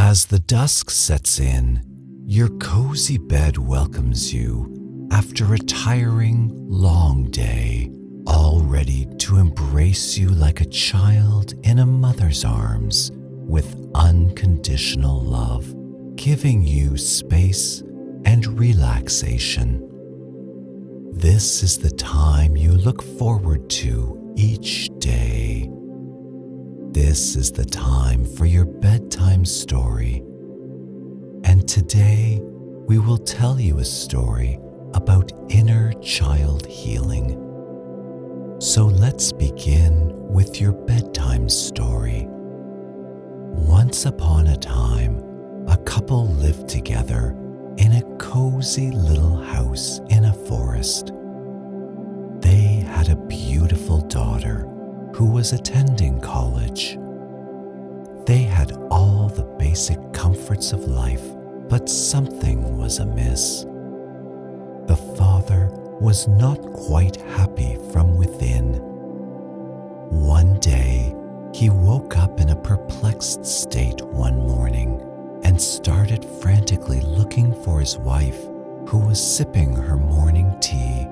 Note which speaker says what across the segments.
Speaker 1: As the dusk sets in, your cozy bed welcomes you after a tiring, long day, all ready to embrace you like a child in a mother's arms with unconditional love, giving you space and relaxation. This is the time you look forward to each day. This is the time for your bedtime story. And today, we will tell you a story about inner child healing. So let's begin with your bedtime story. Once upon a time, a couple lived together in a cozy little house in a forest. They had a beautiful daughter who was attending college. They had all the basic comforts of life, but something was amiss. The father was not quite happy from within. One day, he woke up in a perplexed state one morning and started frantically looking for his wife, who was sipping her morning tea.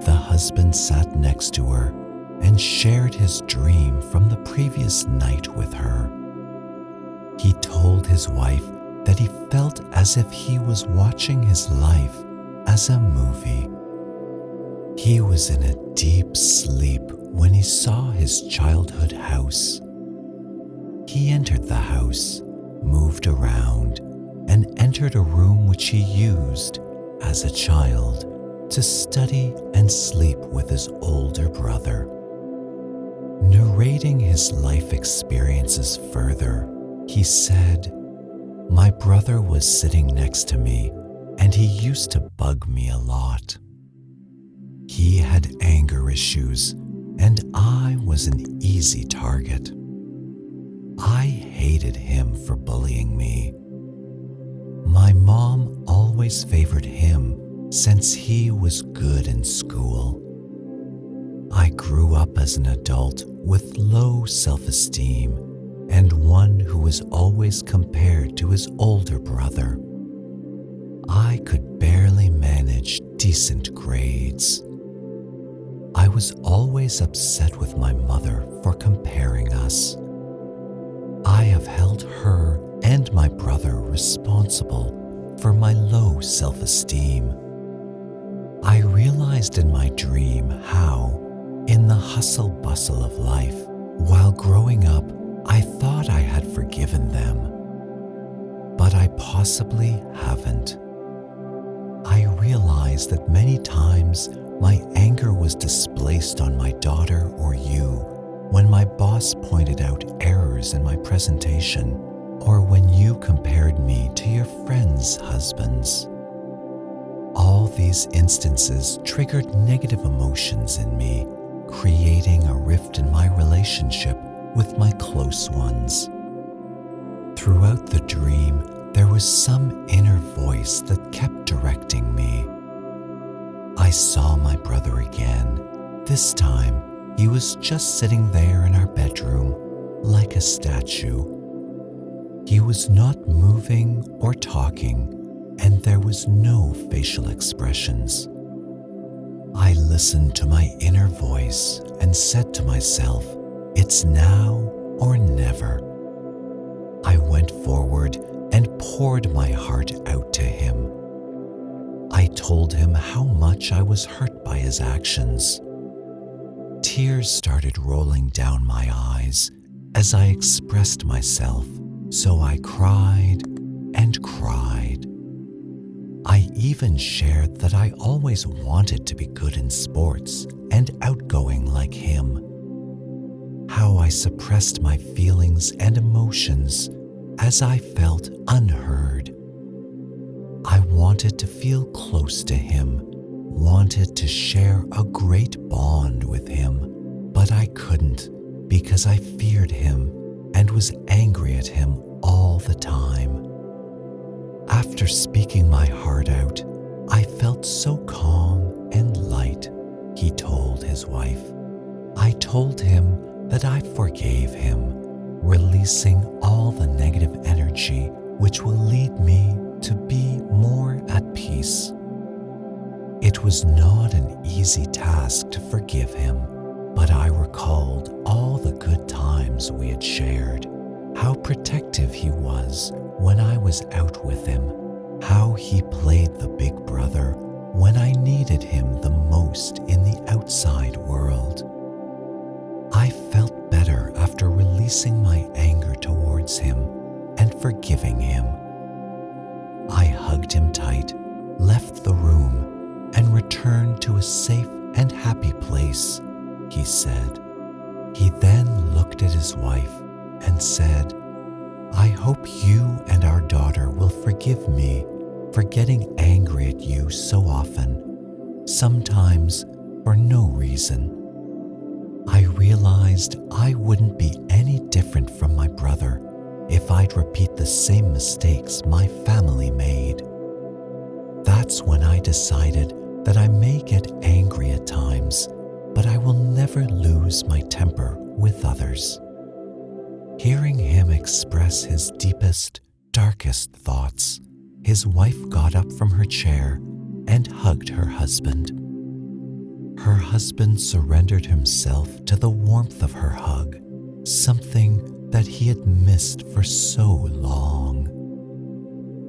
Speaker 1: The husband sat next to her and shared his dream from the previous night with her. He told his wife that he felt as if he was watching his life as a movie. He was in a deep sleep when he saw his childhood house. He entered the house, moved around, and entered a room which he used as a child to study and sleep with his older brother. Narrating his life experiences further, he said, "My brother was sitting next to me, and he used to bug me a lot. He had anger issues, and I was an easy target. I hated him for bullying me. My mom always favored him since he was good in school. I grew up as an adult with low self-esteem and one who was always compared to his older brother. I could barely manage decent grades. I was always upset with my mother for comparing us. I have held her and my brother responsible for my low self-esteem. I realized in my dream how, in the hustle-bustle of life, while growing up, I thought I had forgiven them, but I possibly haven't. I realized that many times my anger was displaced on my daughter or you when my boss pointed out errors in my presentation, or when you compared me to your friends' husbands. All these instances triggered negative emotions in me, creating a rift in my relationship with my close ones. Throughout the dream, there was some inner voice that kept directing me. I saw my brother again. This time, he was just sitting there in our bedroom, like a statue. He was not moving or talking, and there was no facial expressions. I listened to my inner voice and said to myself, "It's now or never." I went forward and poured my heart out to him. I told him how much I was hurt by his actions. Tears started rolling down my eyes as I expressed myself, so I cried and cried. I even shared that I always wanted to be good in sports and outgoing like him. How I suppressed my feelings and emotions as I felt unheard. I wanted to feel close to him, wanted to share a great bond with him, but I couldn't because I feared him and was angry at him all the time. After speaking my heart out, I felt so calm and light, he told his wife. I told him that I forgave him, released releasing all the negative energy which will lead me to be more at peace. It was not an easy task to forgive him, but I recalled all the good times we had shared, how protective he was when I was out with him, how he played the big brother when I needed him the most in the outside world. I felt better after releasing my anger towards him and forgiving him. I hugged him tight, left the room, and returned to a safe and happy place, he said. He then looked at his wife and said, "I hope you and our daughter will forgive me for getting angry at you so often, sometimes for no reason." I realized I wouldn't be any different from my brother if I'd repeat the same mistakes my family made. That's when I decided that I may get angry at times, but I will never lose my temper with others. Hearing him express his deepest, darkest thoughts, his wife got up from her chair and hugged her husband. Her husband surrendered himself to the warmth of her hug, something that he had missed for so long.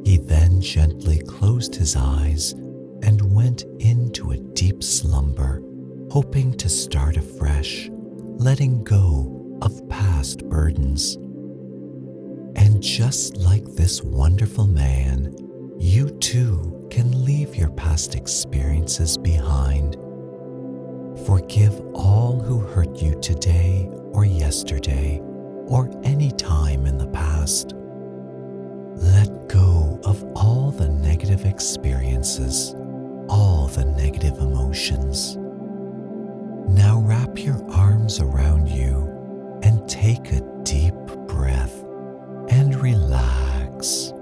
Speaker 1: He then gently closed his eyes and went into a deep slumber, hoping to start afresh, letting go of past burdens. And just like this wonderful man, you too can leave your past experiences behind. Forgive all who hurt you today or yesterday or any time in the past. Let go of all the negative experiences, all the negative emotions. Now wrap your arms around you and take a deep breath and relax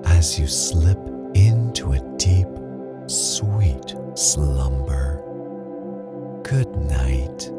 Speaker 1: as you slip into a deep, sweet slumber. Good night.